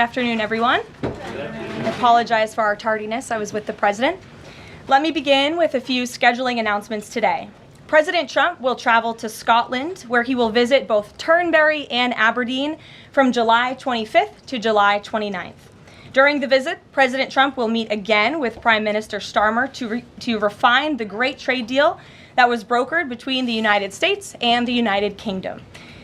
Afternoon, everyone. I apologize for our tardiness. I was with the president. Let me begin with a few scheduling announcements today. President Trump will travel to Scotland, where he will visit both Turnberry and Aberdeen from July 25th to July 29th. During the visit, President Trump will meet again with Prime Minister Starmer to refine the great trade deal that was brokered between the United States and the United Kingdom.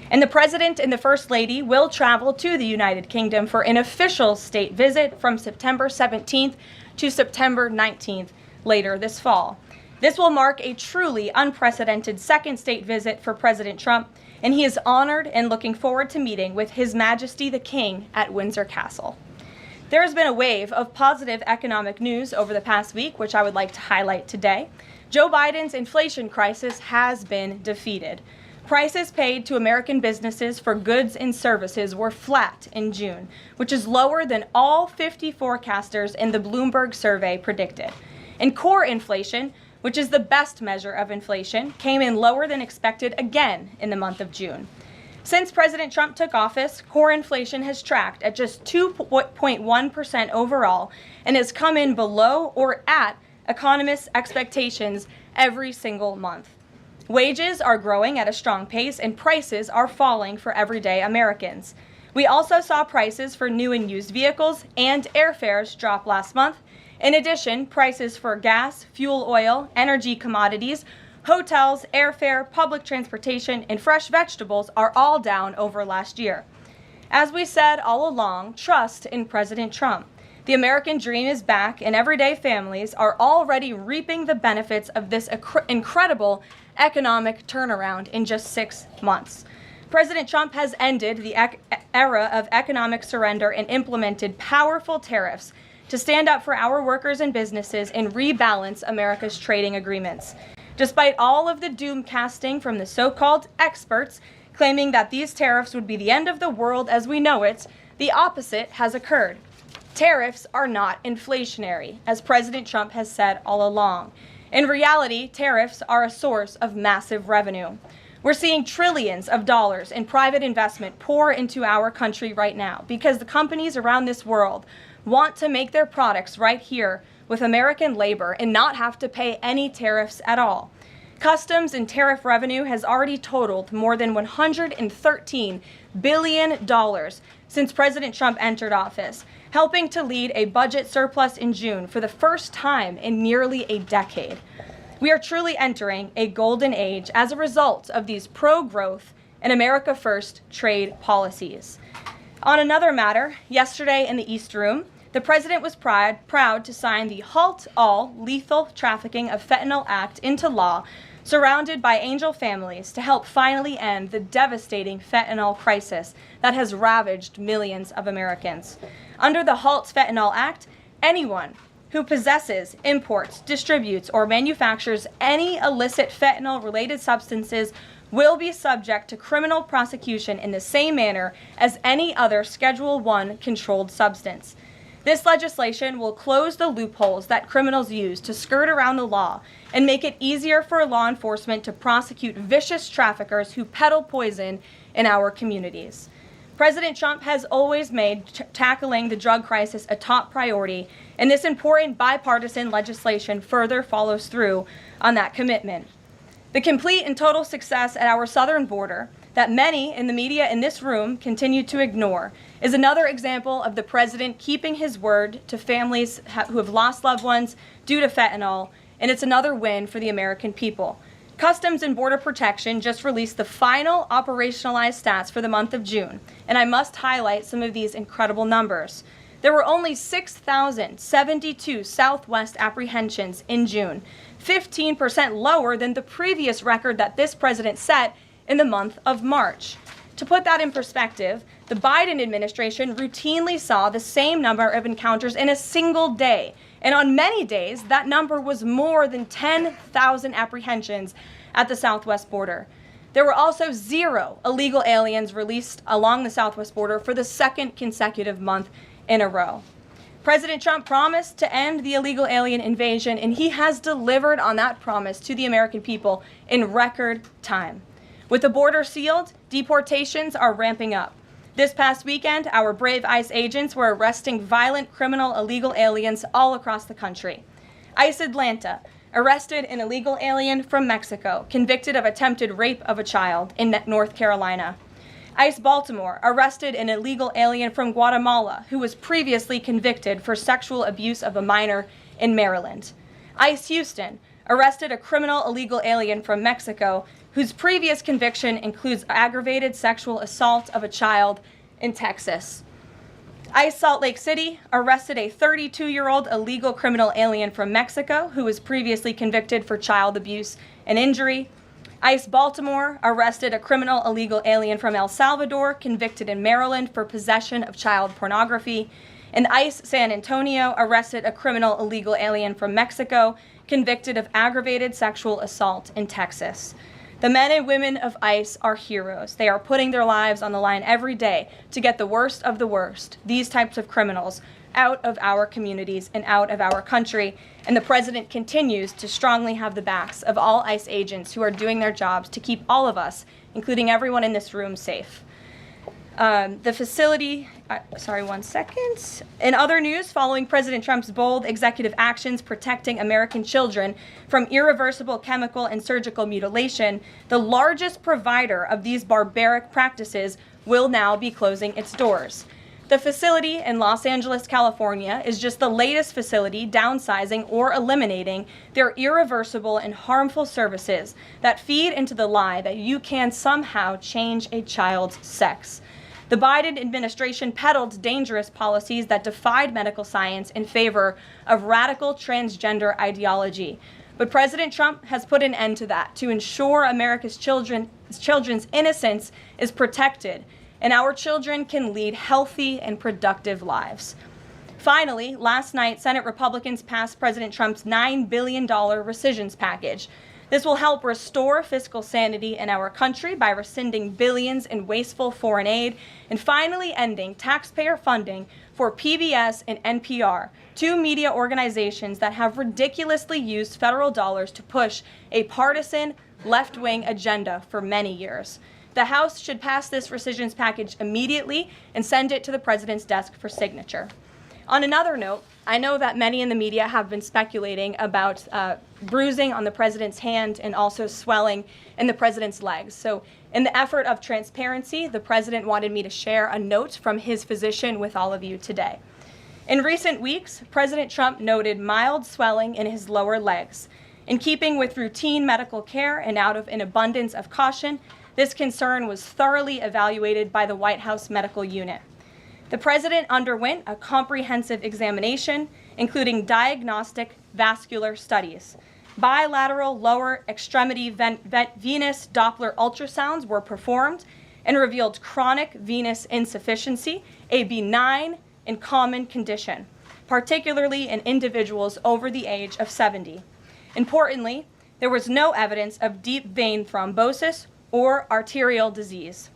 And the President and the First Lady will travel to the United Kingdom for an official state visit from September 17th to September 19th later this fall. This will mark a truly unprecedented second state visit for President Trump, and he is honored and looking forward to meeting with His Majesty the King at Windsor Castle. There has been a wave of positive economic news over the past week, which I would like to highlight today. Joe Biden's inflation crisis has been defeated. Prices paid to American businesses for goods and services were flat in June, which is lower than all 50 forecasters in the Bloomberg survey predicted. And core inflation, which is the best measure of inflation, came in lower than expected again in the month of June. Since President Trump took office, core inflation has tracked at just 2.1% overall and has come in below or at economists' expectations every single month. Wages are growing at a strong pace and prices are falling for everyday Americans. We also saw prices for new and used vehicles and airfares drop last month. In addition, prices for gas, fuel oil, energy commodities, hotels, airfare, public transportation, and fresh vegetables are all down over last year. As we said all along, trust in President Trump. The American dream is back, and everyday families are already reaping the benefits of this incredible economic turnaround in just 6 months. President Trump has ended the era of economic surrender and implemented powerful tariffs to stand up for our workers and businesses and rebalance America's trading agreements. Despite all of the doom casting from the so-called experts claiming that these tariffs would be the end of the world as we know it, the opposite has occurred. Tariffs are not inflationary, as President Trump has said all along. In reality, tariffs are a source of massive revenue. We're seeing trillions of dollars in private investment pour into our country right now because the companies around this world want to make their products right here with American labor and not have to pay any tariffs at all. Customs and tariff revenue has already totaled more than $113 billion since President Trump entered office, helping to lead a budget surplus in June for the first time in nearly a decade. We are truly entering a golden age as a result of these pro-growth and America First trade policies. On another matter, yesterday in the East Room, the president was proud to sign the Halt All Lethal Trafficking of Fentanyl Act into law, surrounded by angel families to help finally end the devastating fentanyl crisis that has ravaged millions of Americans. Under the Halt Fentanyl Act, anyone who possesses, imports, distributes, or manufactures any illicit fentanyl-related substances will be subject to criminal prosecution in the same manner as any other Schedule I controlled substance. This legislation will close the loopholes that criminals use to skirt around the law and make it easier for law enforcement to prosecute vicious traffickers who peddle poison in our communities. President Trump has always made tackling the drug crisis a top priority, and this important bipartisan legislation further follows through on that commitment. The complete and total success at our southern border that many in the media in this room continue to ignore is another example of the president keeping his word to families who have lost loved ones due to fentanyl, and it's another win for the American people. Customs and Border Protection just released the final operationalized stats for the month of June, and I must highlight some of these incredible numbers. There were only 6,072 Southwest apprehensions in June, 15% lower than the previous record that this president set in the month of March. To put that in perspective, the Biden administration routinely saw the same number of encounters in a single day, and on many days, that number was more than 10,000 apprehensions at the Southwest border. There were also 0 illegal aliens released along the Southwest border for the second consecutive month in a row. President Trump promised to end the illegal alien invasion, and he has delivered on that promise to the American people in record time. With the border sealed, deportations are ramping up. This past weekend, our brave ICE agents were arresting violent criminal illegal aliens all across the country. ICE Atlanta arrested an illegal alien from Mexico, convicted of attempted rape of a child in North Carolina. ICE Baltimore arrested an illegal alien from Guatemala who was previously convicted for sexual abuse of a minor in Maryland. ICE Houston arrested a criminal illegal alien from Mexico whose previous conviction includes aggravated sexual assault of a child in Texas. ICE Salt Lake City arrested a 32-year-old illegal criminal alien from Mexico who was previously convicted for child abuse and injury. ICE Baltimore arrested a criminal illegal alien from El Salvador convicted in Maryland for possession of child pornography. And ICE San Antonio arrested a criminal illegal alien from Mexico convicted of aggravated sexual assault in Texas. The men and women of ICE are heroes. They are putting their lives on the line every day to get the worst of the worst, these types of criminals, out of our communities and out of our country. And the president continues to strongly have the backs of all ICE agents who are doing their jobs to keep all of us, including everyone in this room, safe. The facility, one second. In other news, following President Trump's bold executive actions protecting American children from irreversible chemical and surgical mutilation, the largest provider of these barbaric practices will now be closing its doors. The facility in Los Angeles, California, is just the latest facility downsizing or eliminating their irreversible and harmful services that feed into the lie that you can somehow change a child's sex. The Biden administration peddled dangerous policies that defied medical science in favor of radical transgender ideology. But President Trump has put an end to that to ensure America's children's innocence is protected and our children can lead healthy and productive lives. Finally, last night, Senate Republicans passed President Trump's $9 billion rescissions package. This will help restore fiscal sanity in our country by rescinding billions in wasteful foreign aid and finally ending taxpayer funding for PBS and NPR, two media organizations that have ridiculously used federal dollars to push a partisan left-wing agenda for many years. The House should pass this rescissions package immediately and send it to the president's desk for signature. On another note, I know that many in the media have been speculating about bruising on the president's hand and also swelling in the president's legs. So in the effort of transparency, the president wanted me to share a note from his physician with all of you today. In recent weeks, President Trump noted mild swelling in his lower legs. In keeping with routine medical care and out of an abundance of caution, this concern was thoroughly evaluated by the White House medical unit. The president underwent a comprehensive examination, including diagnostic vascular studies. Bilateral lower extremity venous Doppler ultrasounds were performed and revealed chronic venous insufficiency, a benign and common condition, particularly in individuals over the age of 70. Importantly, there was no evidence of deep vein thrombosis or arterial disease.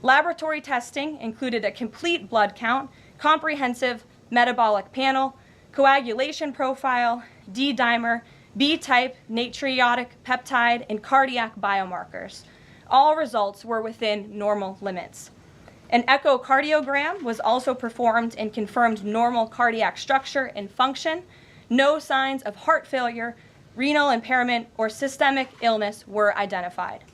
Laboratory testing included a complete blood count, comprehensive metabolic panel, coagulation profile, D-dimer, B-type natriuretic peptide, and cardiac biomarkers. All results were within normal limits. An echocardiogram was also performed and confirmed normal cardiac structure and function. No signs of heart failure, renal impairment, or systemic illness were identified.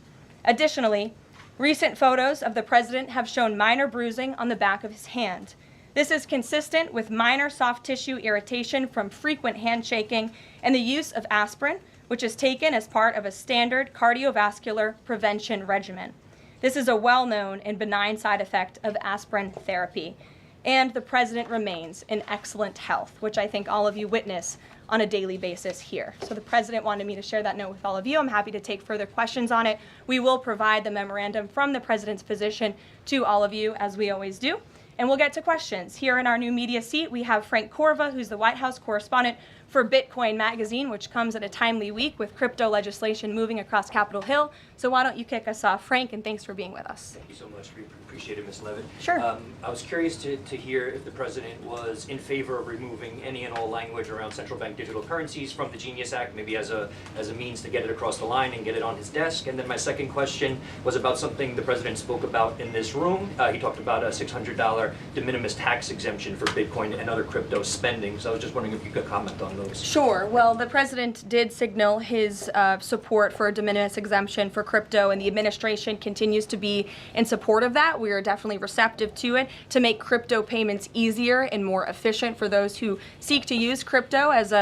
Additionally, recent photos of the president have shown minor bruising on the back of his hand. This is consistent with minor soft tissue irritation from frequent handshaking and the use of aspirin, which is taken as part of a standard cardiovascular prevention regimen. This is a well-known and benign side effect of aspirin therapy. And the president remains in excellent health, which I think all of you witness on a daily basis here. So the president wanted me to share that note with all of you. I'm happy to take further questions on it. We will provide the memorandum from the president's physician to all of you, as we always do. And we'll get to questions. Here in our new media seat, we have Frank Corva, who's the White House correspondent for Bitcoin Magazine, which comes at a timely week with crypto legislation moving across Capitol Hill. So why don't you kick us off, Frank, and thanks for being with us. Thank you so much. We appreciate it, Ms. Leavitt. Sure. I was curious to hear if the President was in favor of removing any and all language around central bank digital currencies from the Genius Act, maybe as a means to get it across the line and get it on his desk. And then my second question was about something the President spoke about in this room. He talked about a $600 de minimis tax exemption for Bitcoin and other crypto spending. So I was just wondering if you could comment on those. Sure. Well, the President did signal his support for a de minimis exemption for crypto, and the administration continues to be in support of that. We are definitely receptive to it to make crypto payments easier and more efficient for those who seek to use crypto as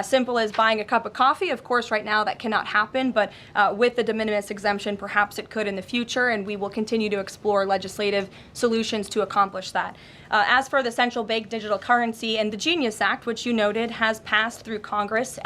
simple as buying a cup of coffee. Of course, right now that cannot happen, but with the de minimis exemption, perhaps it could in the future, and we will continue to explore legislative solutions to accomplish that. As for the central bank digital currency and the Genius Act, which you noted has passed through Congress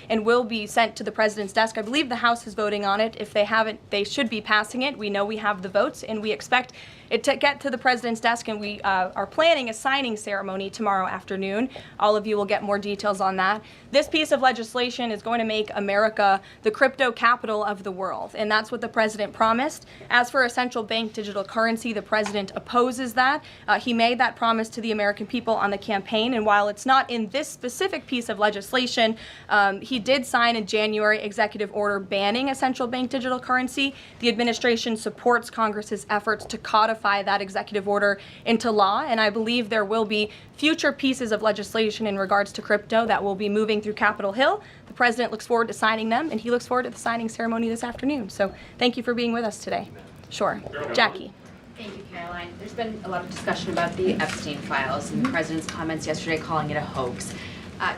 and will be sent to the President's desk. I believe the House is voting on it. If they haven't, they should be passing it. We know we have the votes, and we expect it to get to the President's desk, and we are planning a signing ceremony tomorrow afternoon. All of you will get more details on that. This piece of legislation is going to make America the crypto capital of the world, and that's what the President promised. As for a central bank digital currency, the President opposes that. He made that promise to the American people on the campaign, and while it's not in this specific piece of legislation, he did sign a January executive order banning a central bank digital currency. The administration supports Congress's efforts to codify that executive order into law, and I believe there will be future pieces of legislation in regards to crypto that will be moving through Capitol Hill. The President looks forward to signing them, and he looks forward to the signing ceremony this afternoon. So thank you for being with us today. Sure. Jackie. Thank you, Karoline. There's been a lot of discussion about the Epstein files and the President's comments yesterday calling it a hoax.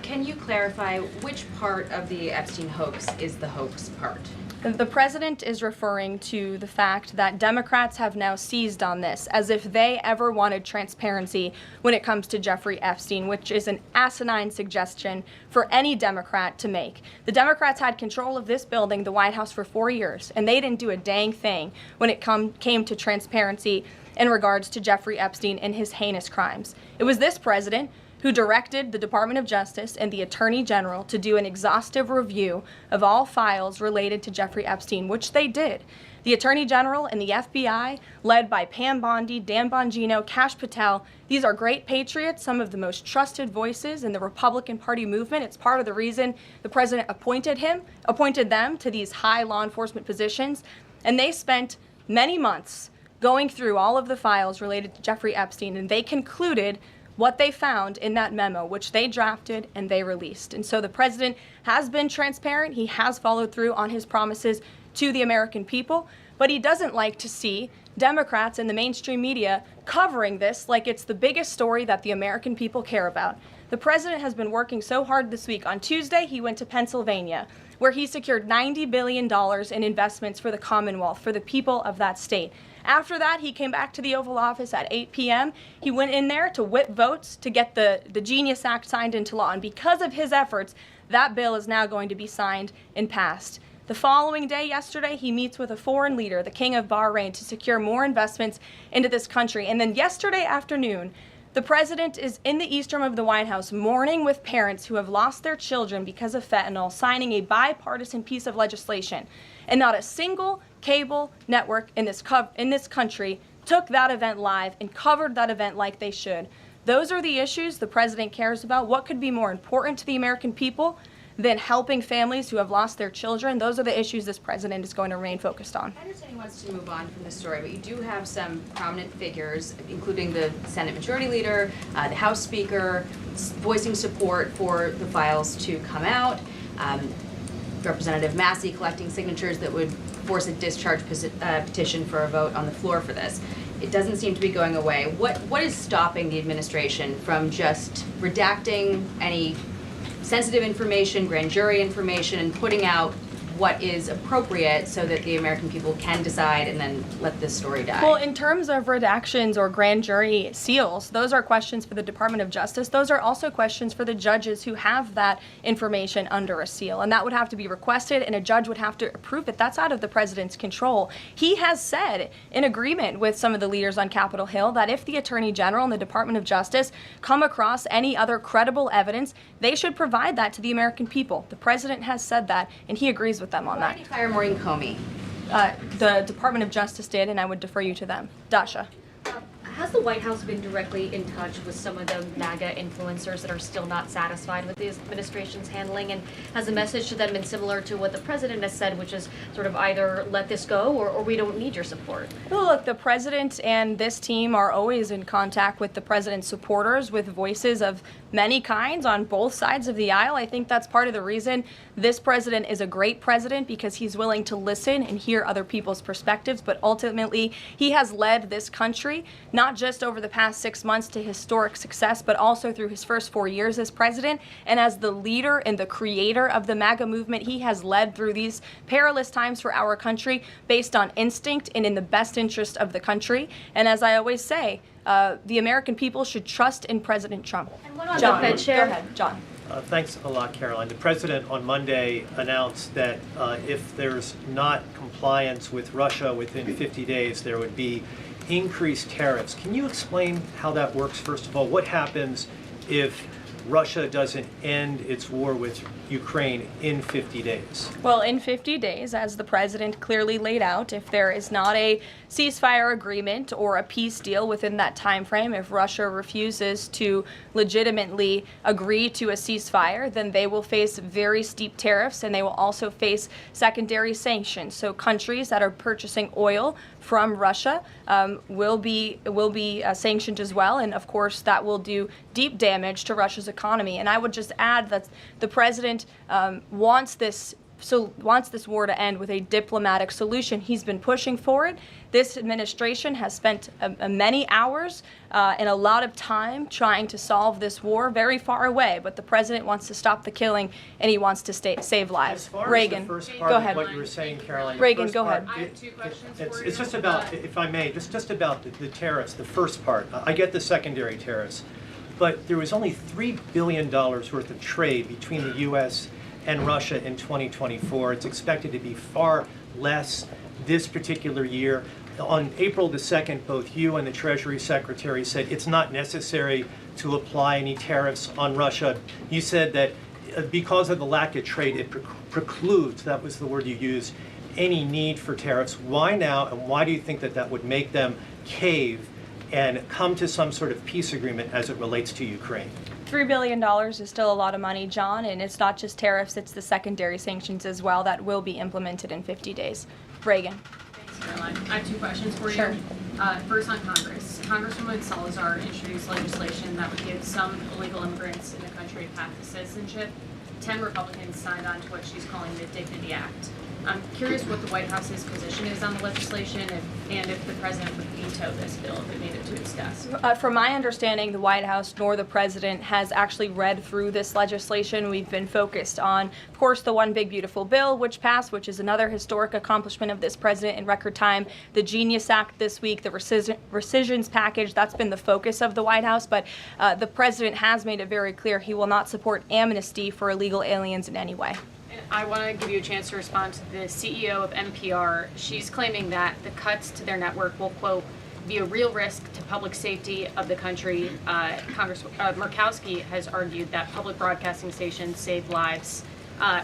Can you clarify which part of the Epstein hoax is the hoax part? The President is referring to the fact that Democrats have now seized on this as if they ever wanted transparency when it comes to Jeffrey Epstein, which is an asinine suggestion for any Democrat to make. The Democrats had control of this building, the White House, for 4 years, and they didn't do a dang thing when it came to transparency in regards to Jeffrey Epstein and his heinous crimes. It was this President who directed the Department of Justice and the Attorney General to do an exhaustive review of all files related to Jeffrey Epstein, which they did. The Attorney General and the FBI, led by Pam Bondi, Dan Bongino, Kash Patel, these are great patriots, some of the most trusted voices in the Republican Party movement. It's part of the reason the President appointed them to these high law enforcement positions, and they spent many months going through all of the files related to Jeffrey Epstein, and they concluded what they found in that memo, which they drafted and they released. And so the President has been transparent. He has followed through on his promises to the American people, but he doesn't like to see Democrats and the mainstream media covering this like it's the biggest story that the American people care about. The President has been working so hard this week. On Tuesday, he went to Pennsylvania, where he secured $90 billion in investments for the Commonwealth, for the people of that state. After that, he came back to the Oval Office at 8 p.m. He went in there to whip votes to get the Genius Act signed into law. And because of his efforts, that bill is now going to be signed and passed. The following day, yesterday, he meets with a foreign leader, the King of Bahrain, to secure more investments into this country. And then yesterday afternoon, the President is in the East Room of the White House mourning with parents who have lost their children because of fentanyl, signing a bipartisan piece of legislation. And not a single cable network in this country took that event live and covered that event like they should. Those are the issues the President cares about. What could be more important to the American people than helping families who have lost their children? Those are the issues this President is going to remain focused on. I understand he wants to move on from this story, but you do have some prominent figures, including the Senate Majority Leader, the House Speaker, voicing support for the files to come out. Representative Massey collecting signatures that would force a discharge petition for a vote on the floor for this. It doesn't seem to be going away. What is stopping the administration from just redacting any sensitive information, grand jury information, and putting out what is appropriate so that the American people can decide and then let this story die? Well, in terms of redactions or grand jury seals, those are questions for the Department of Justice. Those are also questions for the judges who have that information under a seal. And that would have to be requested, and a judge would have to approve it. That's out of the president's control. He has said, in agreement with some of the leaders on Capitol Hill, that if the Attorney General and the Department of Justice come across any other credible evidence, they should provide that to the American people. The president has said that, and he agrees with them on Why that. did he fire Maureen Comey? The Department of Justice did, and I would defer you to them. Dasha. Has the White House been directly in touch with some of the MAGA influencers that are still not satisfied with the administration's handling? And has the message to them been similar to what the president has said, which is sort of either let this go or we don't need your support? Well, look, the president and this team are always in contact with the president's supporters, with voices of many kinds on both sides of the aisle. I think that's part of the reason this president is a great president, because he's willing to listen and hear other people's perspectives. But ultimately, he has led this country, not just over the past 6 months to historic success, but also through his first 4 years as president. And as the leader and the creator of the MAGA movement, he has led through these perilous times for our country based on instinct and in the best interest of the country. And as I always say, the American people should trust in President Trump. And what on John, the Fed chair? Go ahead, John. Thanks a lot, Caroline. The president on Monday announced that if there's not compliance with Russia within 50 days, there would be increased tariffs. Can you explain how that works, first of all? What happens if Russia doesn't end its war with Ukraine in 50 days? Well, in 50 days, as the president clearly laid out, if there is not a ceasefire agreement or a peace deal within that time frame, if Russia refuses to legitimately agree to a ceasefire, then they will face very steep tariffs, and they will also face secondary sanctions. So countries that are purchasing oil from Russia will be sanctioned as well, and of course that will do deep damage to Russia's economy. And I would just add that the president wants this war to end with a diplomatic solution. He's been pushing for it. This administration has spent many hours and a lot of time trying to solve this war very far away, but the president wants to stop the killing, and he wants to save lives. As far Reagan, as the first part go of ahead. what you were saying, Caroline. the Reagan, first go part, ahead. I have two questions for you. It's just about, if I may, just about the tariffs, the first part. I get the secondary tariffs, but there was only $3 billion worth of trade between the U.S. and Russia in 2024. It's expected to be far less this particular year. On April the 2nd, both you and the Treasury Secretary said it's not necessary to apply any tariffs on Russia. You said that because of the lack of trade, it precludes, that was the word you used, any need for tariffs. Why now, and why do you think that that would make them cave and come to some sort of peace agreement as it relates to Ukraine? $3 billion is still a lot of money, John, and it's not just tariffs, it's the secondary sanctions as well that will be implemented in 50 days. Reagan. Thanks, Caroline. I have two questions for you. Sure. First on Congress. Congresswoman Salazar introduced legislation that would give some illegal immigrants in the country a path to citizenship. 10 Republicans signed on to what she's calling the Dignity Act. I'm curious what the White House's position is on the legislation and if the president would veto this bill if it made it to its desk. From my understanding, the White House nor the president has actually read through this legislation. We've been focused on, of course, the One Big Beautiful Bill, which passed, which is another historic accomplishment of this president in record time. The Genius Act this week, the rescissions package, that's been the focus of the White House. But the president has made it very clear he will not support amnesty for illegal aliens in any way. I want to give you a chance to respond to the CEO of NPR. She's claiming that the cuts to their network will, quote, be a real risk to public safety of the country. Congressman Murkowski has argued that public broadcasting stations save lives.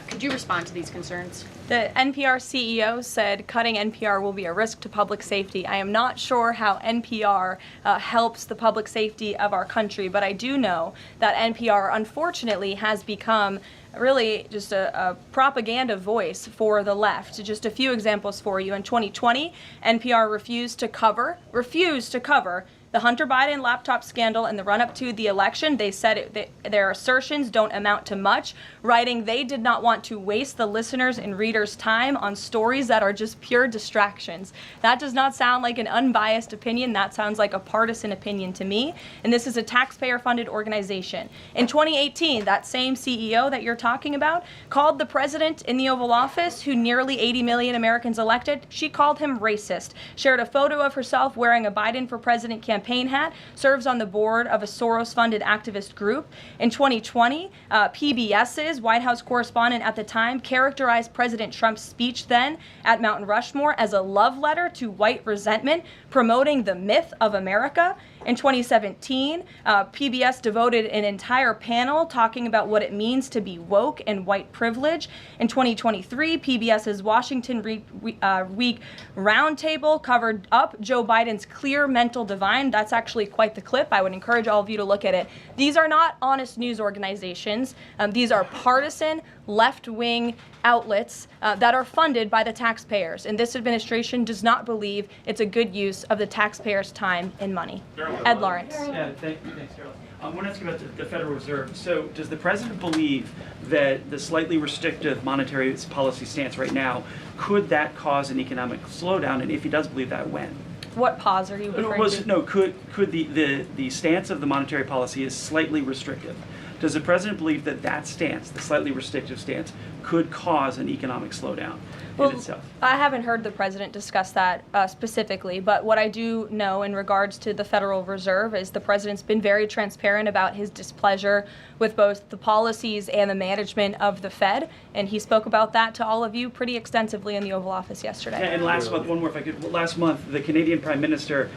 Could you respond to these concerns? The NPR CEO said cutting NPR will be a risk to public safety. I am not sure how NPR helps the public safety of our country, but I do know that NPR, unfortunately, has become really just a propaganda voice for the left. Just a few examples for you. In 2020, NPR refused to cover The Hunter Biden laptop scandal and the run-up to the election, they said their assertions don't amount to much, writing they did not want to waste the listeners' and readers' time on stories that are just pure distractions. That does not sound like an unbiased opinion. That sounds like a partisan opinion to me. And this is a taxpayer-funded organization. In 2018, that same CEO that you're talking about called the president in the Oval Office, who nearly 80 million Americans elected, she called him racist, shared a photo of herself wearing a Biden for president campaign hat, serves on the board of a Soros-funded activist group. In 2020, PBS's White House correspondent at the time characterized President Trump's speech then at Mount Rushmore as a love letter to white resentment, promoting the myth of America. In 2017, PBS devoted an entire panel talking about what it means to be woke and white privilege. In 2023, PBS's Washington Week roundtable covered up Joe Biden's clear mental divide. That's actually quite the clip. I would encourage all of you to look at it. These are not honest news organizations. These are partisan, left-wing outlets that are funded by the taxpayers. And this administration does not believe it's a good use of the taxpayers' time and money. Ed Lawrence. Yeah, thanks, Carol. I want to ask you about the Federal Reserve. So does the president believe that the slightly restrictive monetary policy stance right now, could that cause an economic slowdown? And if he does believe that, when? What pause are you referring to? No, could the stance of the monetary policy is slightly restrictive? Does the president believe that that stance, the slightly restrictive stance, could cause an economic slowdown in itself? I haven't heard the president discuss that specifically, but what I do know in regards to the Federal Reserve is the president's been very transparent about his displeasure with both the policies and the management of the Fed, and he spoke about that to all of you pretty extensively in the Oval Office yesterday. And last month, one more if I could, last month the Canadian Prime Minister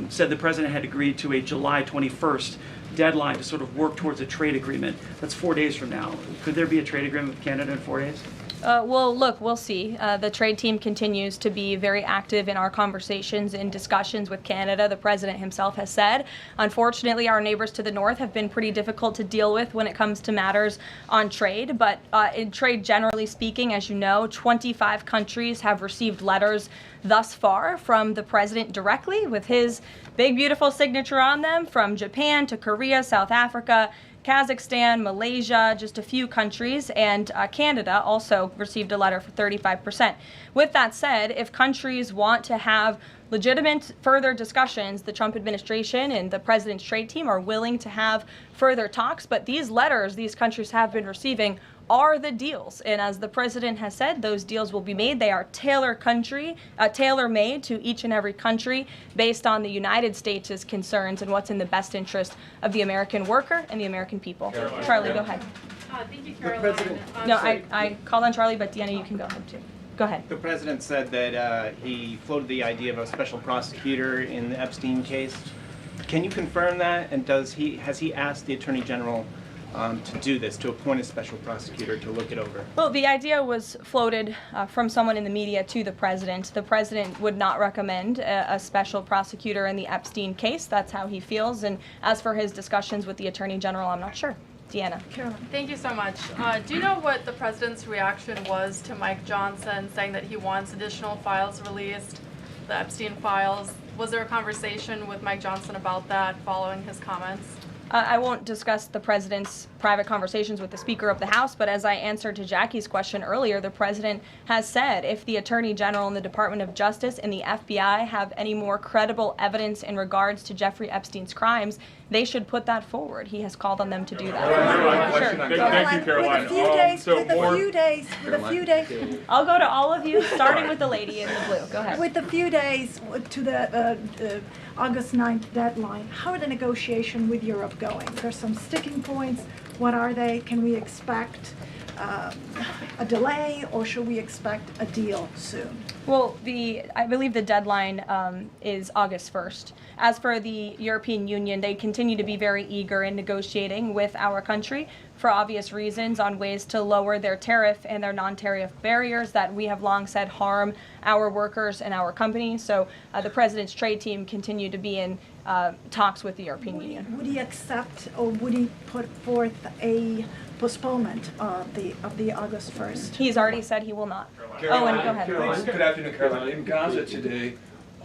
said the president had agreed to a July 21st deadline to sort of work towards a trade agreement. That's 4 days from now. Could there be a trade agreement with Canada in 4 days? Well, look, we'll see. The trade team continues to be very active in our conversations and discussions with Canada. The president himself has said, unfortunately, our neighbors to the north have been pretty difficult to deal with when it comes to matters on trade. But in trade, generally speaking, as you know, 25 countries have received letters thus far from the president directly with his big, beautiful signature on them, from Japan to Korea, South Africa, Kazakhstan, Malaysia, just a few countries, and Canada also received a letter for 35%. With that said, if countries want to have legitimate further discussions, the Trump administration and the president's trade team are willing to have further talks, but these letters these countries have been receiving are the deals. And as the president has said, those deals will be made. They are tailor-made to each and every country based on the United States' concerns and what's in the best interest of the American worker and the American people. Charlie, go ahead. Thank you, Caroline. No, I called on Charlie, but Deanna, you can go ahead too. Go ahead. The president said that he floated the idea of a special prosecutor in the Epstein case. Can you confirm that? And has he asked the Attorney General to do this, to appoint a special prosecutor to look it over? Well, the idea was floated from someone in the media to the president. The president would not recommend a special prosecutor in the Epstein case. That's how he feels. And as for his discussions with the Attorney General, I'm not sure. Deanna. Caroline. Thank you so much. Do you know what the president's reaction was to Mike Johnson saying that he wants additional files released, the Epstein files? Was there a conversation with Mike Johnson about that following his comments? I won't discuss the president's private conversations with the Speaker of the House, but as I answered to Jackie's question earlier, the president has said if the Attorney General and the Department of Justice and the FBI have any more credible evidence in regards to Jeffrey Epstein's crimes, they should put that forward. He has called on them to do that. Sure. Thank you, Caroline. With a few days. I'll go to all of you, starting with the lady in the blue. Go ahead. With a few days to the August 9th deadline, how are the negotiations with Europe going? There's some sticking points. What are they? Can we expect a delay, or should we expect a deal soon? Well, I believe the deadline is August 1st. As for the European Union, they continue to be very eager in negotiating with our country for obvious reasons on ways to lower their tariff and their non-tariff barriers that we have long said harm our workers and our companies. So the president's trade team continue to be in talks with the European Union. Would he accept, or would he put forth a postponement of the August 1st? He's already said he will not. Caroline, Owen, go ahead. Caroline, good afternoon, Caroline. In Gaza today,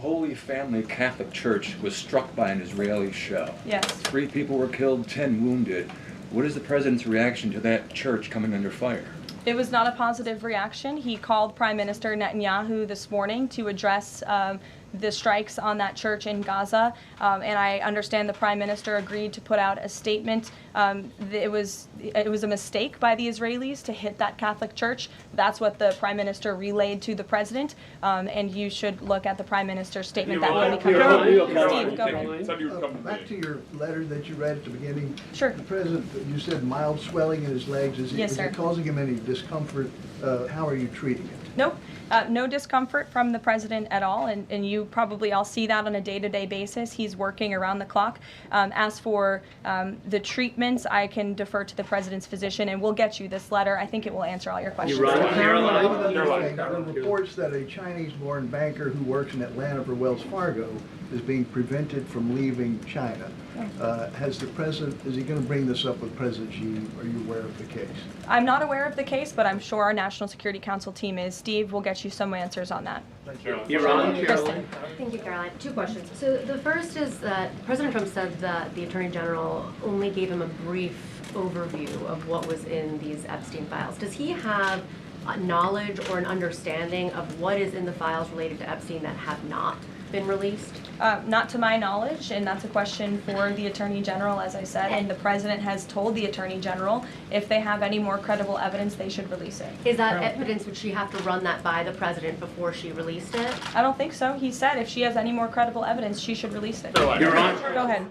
Holy Family Catholic Church was struck by an Israeli shell. Yes. 3 people were killed, 10 wounded. What is the president's reaction to that church coming under fire? It was not a positive reaction. He called Prime Minister Netanyahu this morning to address the strikes on that church in Gaza, and I understand the Prime Minister agreed to put out a statement. It was a mistake by the Israelis to hit that Catholic church. That's what the Prime Minister relayed to the President, and you should look at the Prime Minister's statement that will be coming out. Steve, go ahead. Back to your letter that you read at the beginning. Sure. The President, you said mild swelling in his legs. Yes, sir. Is it causing him any discomfort? How are you treating it? Nope. No discomfort from the president at all, and you probably all see that on a day-to-day basis. He's working around the clock. As for the treatments, I can defer to the president's physician, and we'll get you this letter. I think it will answer all your questions. There are reports that a Chinese-born banker who works in Atlanta for Wells Fargo is being prevented from leaving China. Has the president, is he going to bring this up with President Xi? Are you aware of the case? I'm not aware of the case, but I'm sure our National Security Council team is. Steve will get you some answers on that. Caroline. Thank you, Caroline. 2 questions. So the first is that President Trump said that the Attorney General only gave him a brief overview of what was in these Epstein files. Does he have knowledge or an understanding of what is in the files related to Epstein that have not been released? Not to my knowledge, and that's a question for the Attorney General, as I said, and the President has told the Attorney General if they have any more credible evidence, they should release it. Is that evidence, would she have to run that by the President before she released it? I don't think so. He said if she has any more credible evidence, she should release it. Your Honor. Go ahead.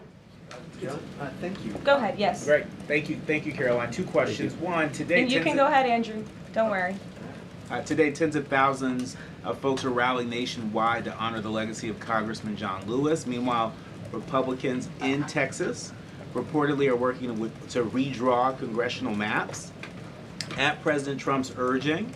Thank you. Go ahead, yes. Great. Thank you, Caroline. 2 questions. One, today. And you can go ahead, Andrew. Don't worry. Today, tens of thousands of folks are rallying nationwide to honor the legacy of Congressman John Lewis. Meanwhile, Republicans in Texas reportedly are working to redraw congressional maps at President Trump's urging.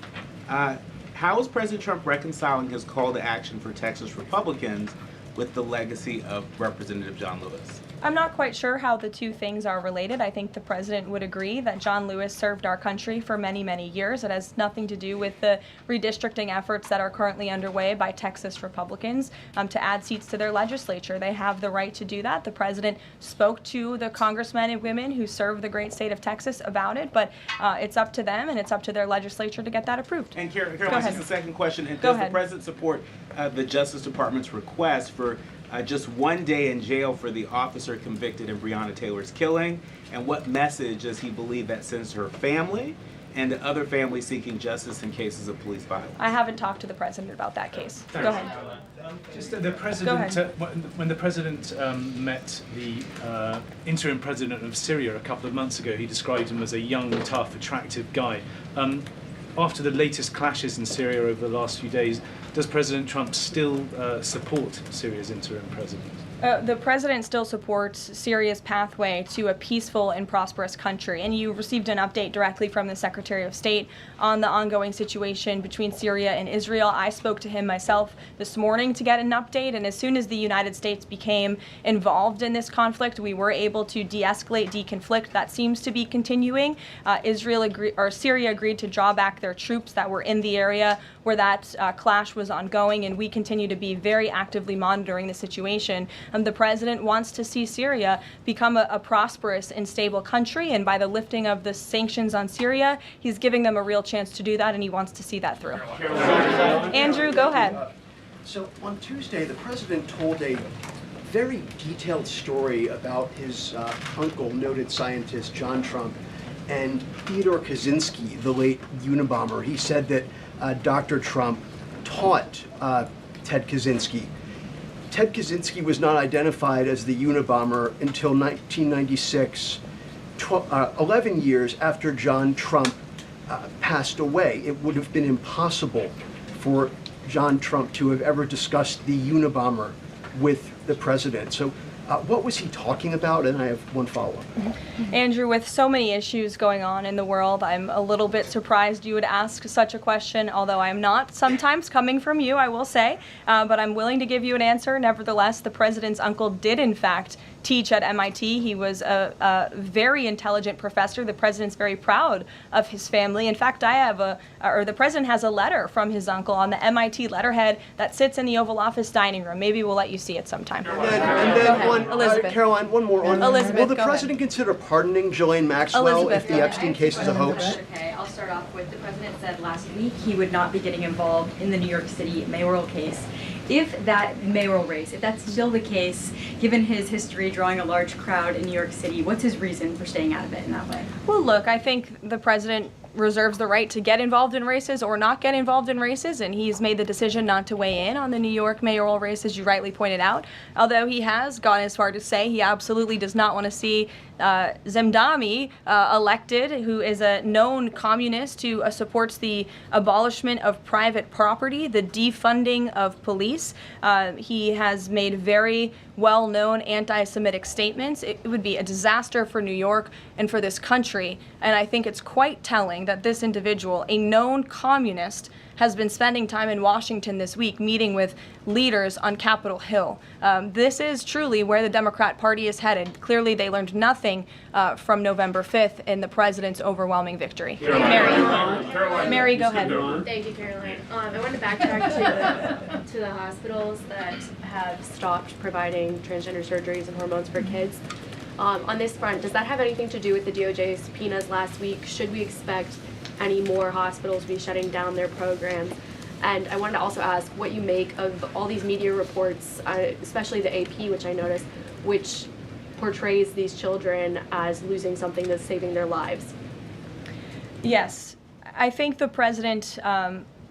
How is President Trump reconciling his call to action for Texas Republicans with the legacy of Representative John Lewis? I'm not quite sure how the 2 things are related. I think the president would agree that John Lewis served our country for many, many years. It has nothing to do with the redistricting efforts that are currently underway by Texas Republicans to add seats to their legislature. They have the right to do that. The president spoke to the congressmen and women who serve the great state of Texas about it, but it's up to them and it's up to their legislature to get that approved. And Caroline, just a second question. And Go does ahead. the president support the Justice Department's request for just 1 day in jail for the officer convicted in Breonna Taylor's killing? And what message does he believe that sends to her family and to other families seeking justice in cases of police violence? I haven't talked to the president about that case. Go ahead. Just the president, when the president met the interim president of Syria a couple of months ago, he described him as a young, tough, attractive guy. After the latest clashes in Syria over the last few days, does President Trump still support Syria's interim president? The president still supports Syria's pathway to a peaceful and prosperous country, and you received an update directly from the Secretary of State on the ongoing situation between Syria and Israel. I spoke to him myself this morning to get an update, and as soon as the United States became involved in this conflict, we were able to de-escalate, deconflict. That seems to be continuing. Syria agreed to draw back their troops that were in the area where that clash was ongoing, and we continue to be very actively monitoring the situation. The president wants to see Syria become a prosperous and stable country, and by the lifting of the sanctions on Syria, he's giving them a real chance to do that, and he wants to see that through. Andrew, go ahead. So on Tuesday, the president told a very detailed story about his uncle, noted scientist John Trump, and Theodore Kaczynski, the late Unabomber. He said that Dr. Trump taught Ted Kaczynski. Ted Kaczynski was not identified as the Unabomber until 1996, 11 years after John Trump passed away. It would have been impossible for John Trump to have ever discussed the Unabomber with the president. So what was he talking about? And I have one follow-up. Andrew, with so many issues going on in the world, I'm a little bit surprised you would ask such a question, although I'm not sometimes coming from you, I will say, but I'm willing to give you an answer. Nevertheless, the president's uncle did, in fact, teach at MIT. He was a very intelligent professor. The president's very proud of his family. In fact, the president has a letter from his uncle on the MIT letterhead that sits in the Oval Office dining room. Maybe we'll let you see it sometime. And then one, Elizabeth. Caroline, one more on. Elizabeth, will the go president consider pardoning Ghislaine Maxwell Elizabeth, if the Epstein case is a hoax? Okay, I'll start off with the president said last week he would not be getting involved in the New York City mayoral case. If that mayoral race, if that's still the case, given his history drawing a large crowd in New York City, what's his reason for staying out of it in that way? Well, look, I think the president reserves the right to get involved in races or not get involved in races, and he's made the decision not to weigh in on the New York mayoral race, as you rightly pointed out, although he has gone as far to say he absolutely does not want to see Zemdami elected, who is a known communist who supports the abolishment of private property, the defunding of police. He has made very well-known anti-Semitic statements. It would be a disaster for New York and for this country, and I think it's quite telling that this individual, a known communist, has been spending time in Washington this week meeting with leaders on Capitol Hill. This is truly where the Democrat Party is headed. Clearly, they learned nothing from November 5th in the president's overwhelming victory. Mary, go ahead. Thank you, Caroline. I want to backtrack to the hospitals that have stopped providing transgender surgeries and hormones for kids. On this front, does that have anything to do with the DOJ's subpoenas last week? Should we expect any more hospitals to be shutting down their programs? And I wanted to also ask what you make of all these media reports, especially the AP, which I noticed, which portrays these children as losing something that's saving their lives. Yes, I think the president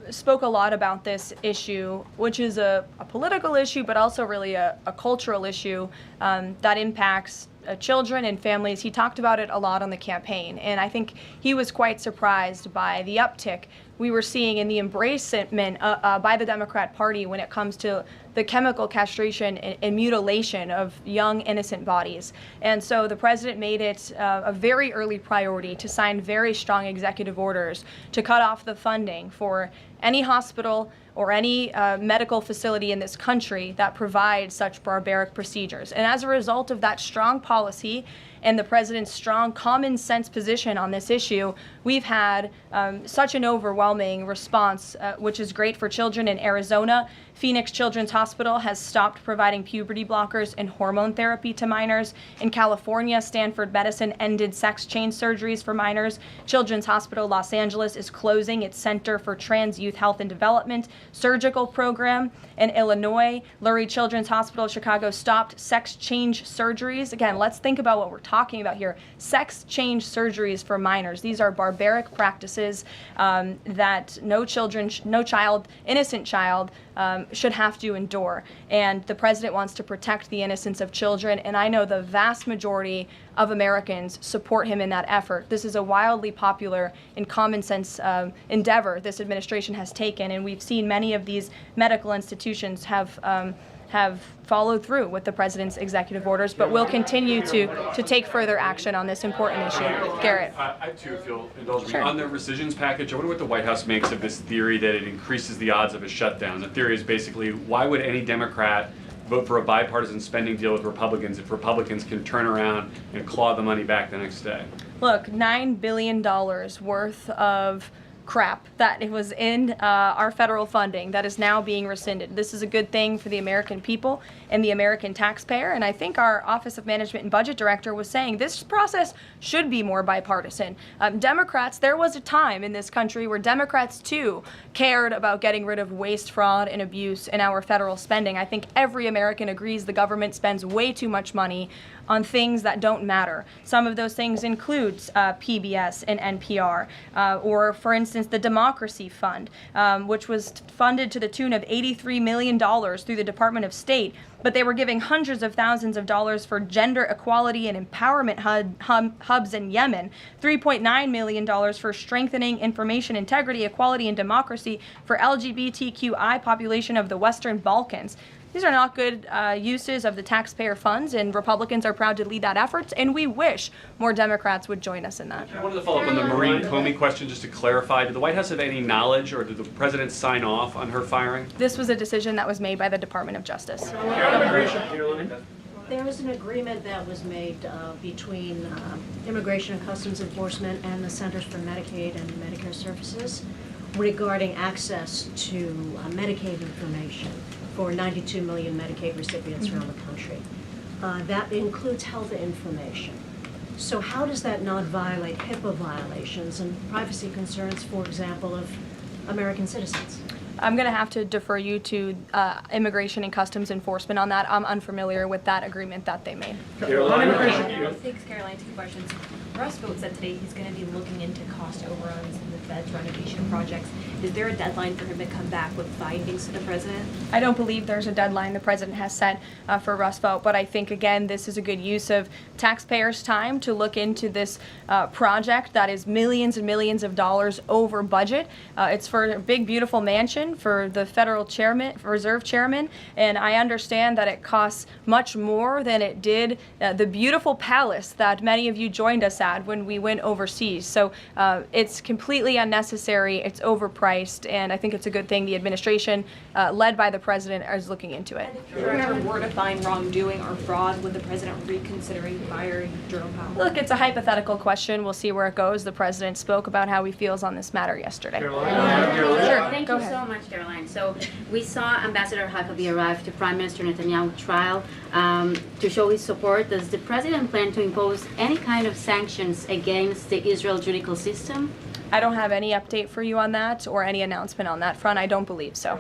spoke a lot about this issue, which is a political issue, but also really a cultural issue that impacts children and families. He talked about it a lot on the campaign, and I think he was quite surprised by the uptick we were seeing in the embracement by the Democrat Party when it comes to the chemical castration and mutilation of young, innocent bodies. And so the president made it a very early priority to sign very strong executive orders to cut off the funding for any hospital or any medical facility in this country that provides such barbaric procedures. And as a result of that strong policy and the president's strong common sense position on this issue, we've had such an overwhelming response, which is great for children in Arizona. Phoenix Children's Hospital has stopped providing puberty blockers and hormone therapy to minors. In California, Stanford Medicine ended sex change surgeries for minors. Children's Hospital Los Angeles is closing its Center for Trans Youth Health and Development surgical program. In Illinois, Lurie Children's Hospital Chicago stopped sex change surgeries. Again, let's think about what we're talking about here. Sex change surgeries for minors. These are barbaric practices that no child, innocent child, should have to endure. And the president wants to protect the innocence of children, and I know the vast majority of Americans support him in that effort. This is a wildly popular and common sense endeavor this administration has taken, and we've seen many of these medical institutions have followed through with the president's executive orders, but will continue to take further action on this important issue. Garrett. I too, if you'll indulge me. Sure. On the rescissions package, I wonder what the White House makes of this theory that it increases the odds of a shutdown. The theory is basically, why would any Democrat vote for a bipartisan spending deal with Republicans if Republicans can turn around and claw the money back the next day? Look, $9 billion worth of crap that it was in our federal funding that is now being rescinded. This is a good thing for the American people and the American taxpayer, and I think our Office of Management and Budget Director was saying this process should be more bipartisan. Democrats, there was a time in this country where Democrats too cared about getting rid of waste, fraud, and abuse in our federal spending. I think every American agrees the government spends way too much money on things that don't matter. Some of those things include PBS and NPR, or for instance, the Democracy Fund, which was funded to the tune of $83 million through the Department of State, but they were giving hundreds of thousands of dollars for gender equality and empowerment hubs in Yemen, $3.9 million for strengthening information integrity, equality, and democracy for LGBTQI population of the Western Balkans. These are not good uses of the taxpayer funds, and Republicans are proud to lead that effort, and we wish more Democrats would join us in that. I wanted to follow up on the Maureen Comey question just to clarify. Did the White House have any knowledge, or did the president sign off on her firing? This was a decision that was made by the Department of Justice. There was an agreement that was made between Immigration and Customs Enforcement and the Centers for Medicaid and Medicare Services regarding access to Medicaid information for 92 million Medicaid recipients around the country. That includes health information. So how does that not violate HIPAA violations and privacy concerns, for example, of American citizens? I'm going to have to defer you to Immigration and Customs Enforcement on that. I'm unfamiliar with that agreement that they made. Thanks, Caroline. 2 questions. Russ Vought said today he's going to be looking into cost overruns in the Fed's renovation projects. Is there a deadline for him to come back with findings to the president? I don't believe there's a deadline the president has set for Russ Vought, but I think, again, this is a good use of taxpayers' time to look into this project that is millions and millions of dollars over budget. It's for a big, beautiful mansion for the federal chairman, reserve chairman, and I understand that it costs much more than it did the beautiful palace that many of you joined us at when we went overseas. So it's completely unnecessary, it's overpriced, and I think it's a good thing the administration, led by the president, is looking into it. If the ever were to find wrongdoing or fraud, would the president reconsidering firing Jerome Powell? Look, it's a hypothetical question. We'll see where it goes. The president spoke about how he feels on this matter yesterday. Sure. Thank Go you ahead. so much, Caroline. So we saw Ambassador Huckabee arrive to Prime Minister Netanyahu's trial to show his support. Does the president plan to impose any kind of sanctions against the Israel judicial system? I don't have any update for you on that or any announcement on that front. I don't believe so.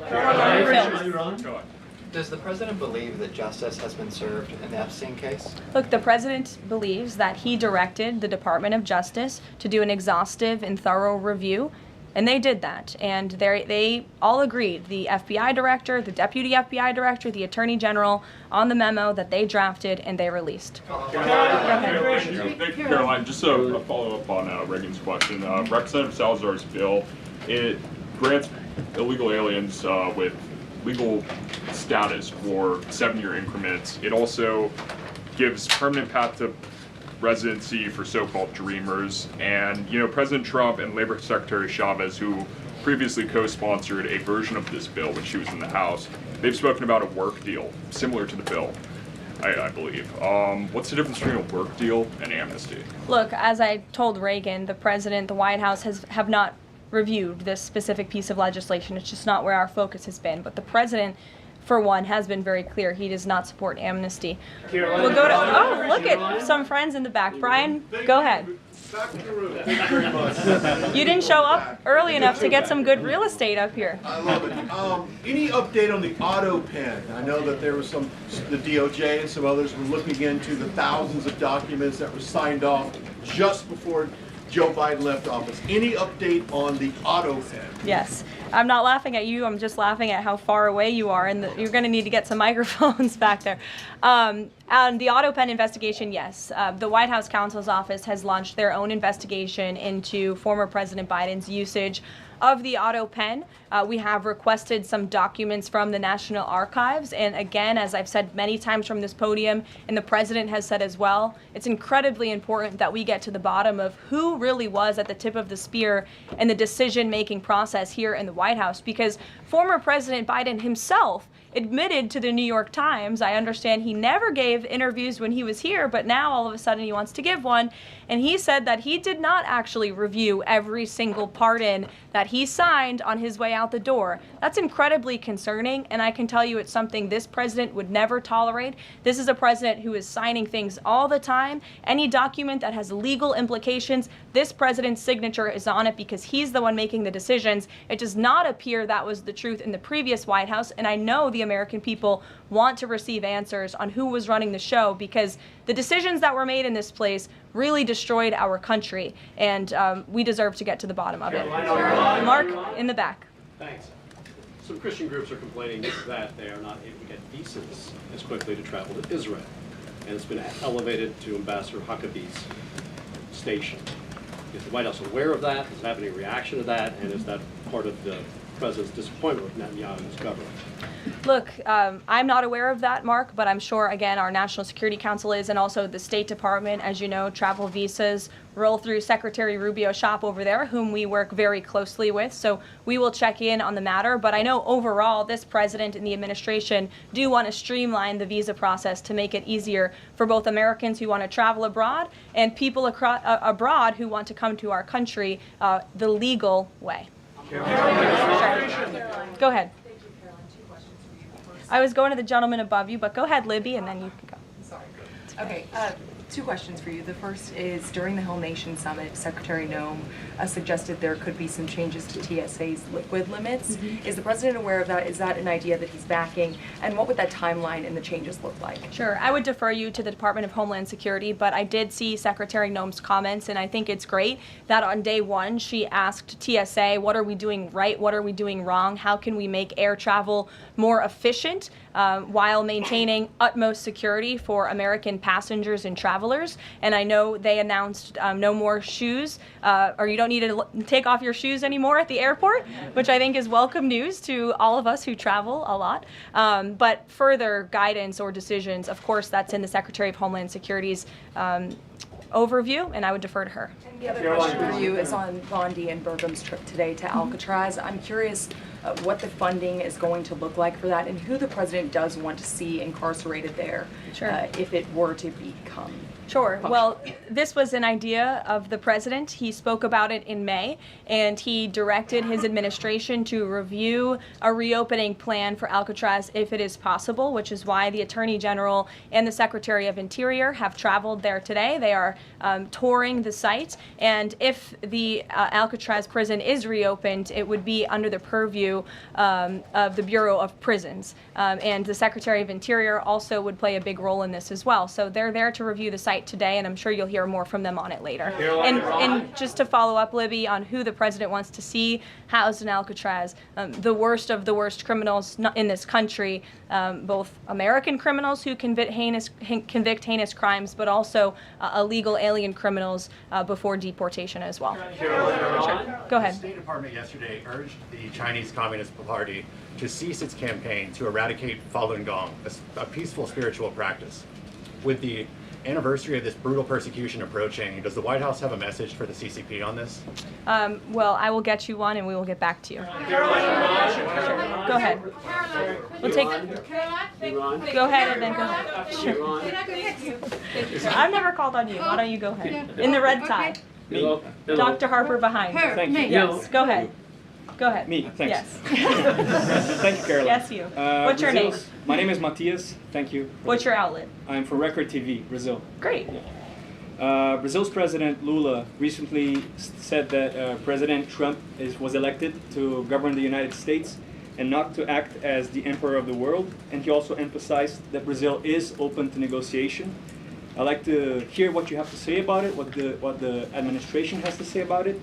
Does the president believe that justice has been served in the Epstein case? Look, the president believes that he directed the Department of Justice to do an exhaustive and thorough review, and they did that. And they all agreed, the FBI director, the deputy FBI director, the attorney general, on the memo that they drafted and they released. Caroline, just a follow-up on Reagan's question. Representative Salazar's bill, it grants illegal aliens with legal status for 7-year increments. It also gives permanent path to residency for so-called dreamers. And, you know, President Trump and Labor Secretary Chavez, who previously co-sponsored a version of this bill when she was in the House, they've spoken about a work deal similar to the bill, I believe. What's the difference between a work deal and amnesty? Look, as I told Reagan, the president, the White House have not reviewed this specific piece of legislation. It's just not where our focus has been. But the president, for one, has been very clear he does not support amnesty. We'll go to, oh, look at some friends in the back. Brian, go ahead. You didn't show up early enough to get some good real estate up here. I love it. Any update on the auto pen? I know that there was the DOJ and some others were looking into the thousands of documents that were signed off just before Joe Biden left office. Any update on the auto pen? Yes. I'm not laughing at you. I'm just laughing at how far away you are, and you're going to need to get some microphones back there. On the auto pen investigation, yes. The White House counsel's office has launched their own investigation into former President Biden's usage of the auto pen. We have requested some documents from the National Archives, and again, as I've said many times from this podium, and the president has said as well, it's incredibly important that we get to the bottom of who really was at the tip of the spear in the decision-making process here in the White House, because former President Biden himself admitted to the New York Times, I understand he never gave interviews when he was here, but now all of a sudden he wants to give one, and he said that he did not actually review every single pardon that he signed on his way out the door. That's incredibly concerning, and I can tell you it's something this president would never tolerate. This is a president who is signing things all the time. Any document that has legal implications, this president's signature is on it because he's the one making the decisions. It does not appear that was the truth in the previous White House, and I know the American people want to receive answers on who was running the show, because the decisions that were made in this place really destroyed our country, and we deserve to get to the bottom of it. Mark, in the back. Thanks. Some Christian groups are complaining that they are not able to get visas as quickly to travel to Israel, and it's been elevated to Ambassador Huckabee's station. Is the White House aware of that? Does it have any reaction to that? And is that part of the president's disappointment with Netanyahu's government? Look, I'm not aware of that, Mark, but I'm sure, again, our National Security Council is, and also the State Department. As you know, travel visas roll through Secretary Rubio's shop over there, whom we work very closely with. So we will check in on the matter. But I know overall, this president and the administration do want to streamline the visa process to make it easier for both Americans who want to travel abroad and people abroad who want to come to our country the legal way. Sure. Go ahead. I was going to the gentleman above you, but go ahead, Libby, and then you can go. Sorry. Okay, two questions for you. The first is, during the Whole Nation Summit, Secretary Noem suggested there could be some changes to TSA's liquid limits. Mm-hmm. Is the president aware of that? Is that an idea that he's backing? And what would that timeline and the changes look like? Sure. I would defer you to the Department of Homeland Security, but I did see Secretary Noem's comments, and I think it's great that on day one she asked TSA, what are we doing right? What are we doing wrong? How can we make air travel more efficient while maintaining utmost security for American passengers and travelers? And I know they announced no more shoes, or you don't need to take off your shoes anymore at the airport, which I think is welcome news to all of us who travel a lot. But further guidance or decisions, of course, that's in the Secretary of Homeland Security's overview, and I would defer to her. And the other question for you is on Bondi and Burgum's trip today to Alcatraz. I'm curious what the funding is going to look like for that, and who the president does want to see incarcerated there, if it were to become. Sure. Well, this was an idea of the president. He spoke about it in May, and he directed his administration to review a reopening plan for Alcatraz if it is possible, which is why the Attorney General and the Secretary of Interior have traveled there today. They are touring the site, and if the Alcatraz prison is reopened, it would be under the purview of the Bureau of Prisons, and the Secretary of Interior also would play a big role in this as well. So they're there to review the site today, and I'm sure you'll hear more from them on it later. And just to follow up, Libby, on who the president wants to see housed in Alcatraz, the worst of the worst criminals in this country, both American criminals who convict heinous crimes, but also illegal alien criminals before deportation as well. Sure. Go ahead. The State Department yesterday urged the Chinese Communist Party to cease its campaign to eradicate Falun Gong, a peaceful spiritual practice. With the anniversary of this brutal persecution approaching, does the White House have a message for the CCP on this? Well, I will get you one, and we will get back to you. Sure. Go ahead. We'll take. Go ahead, and then go ahead. Sure. I've never called on you. Why don't you go ahead? In the red tie. Hello. Dr. Harper behind. Thank you. Yes. Go ahead. Go ahead. Me, thanks. Yes. Thank you, Caroline. Yes, you. What's your name? My name is Matias. Thank you. What's your outlet? I'm from Record TV, Brazil. Great. Brazil's President Lula recently said that President Trump was elected to govern the United States and not to act as the emperor of the world. And he also emphasized that Brazil is open to negotiation. I'd like to hear what you have to say about it, what the administration has to say about it,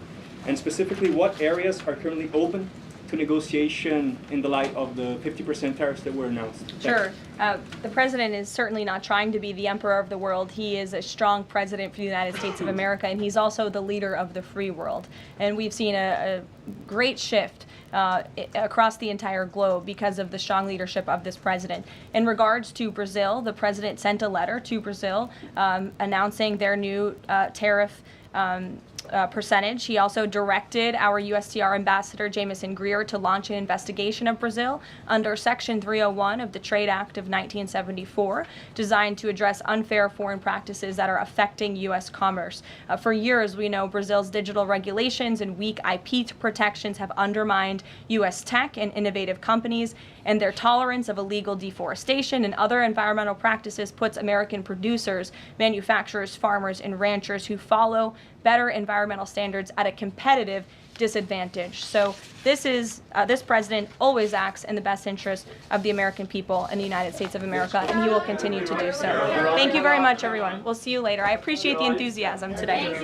and specifically what areas are currently open to negotiation in the light of the 50% tariffs that were announced. Sure. The president is certainly not trying to be the emperor of the world. He is a strong president for the United States of America, and he's also the leader of the free world. And we've seen a great shift across the entire globe because of the strong leadership of this president. In regards to Brazil, the president sent a letter to Brazil announcing their new tariff percentage. He also directed our USTR ambassador, Jameson Greer, to launch an investigation of Brazil under Section 301 of the Trade Act of 1974, designed to address unfair foreign practices that are affecting U.S. commerce. For years, we know Brazil's digital regulations and weak IP protections have undermined U.S. tech and innovative companies, and their tolerance of illegal deforestation and other environmental practices puts American producers, manufacturers, farmers, and ranchers who follow better environmental standards at a competitive disadvantage. So this president always acts in the best interest of the American people and the United States of America, and he will continue to do so. Thank you very much, everyone. We'll see you later. I appreciate the enthusiasm today.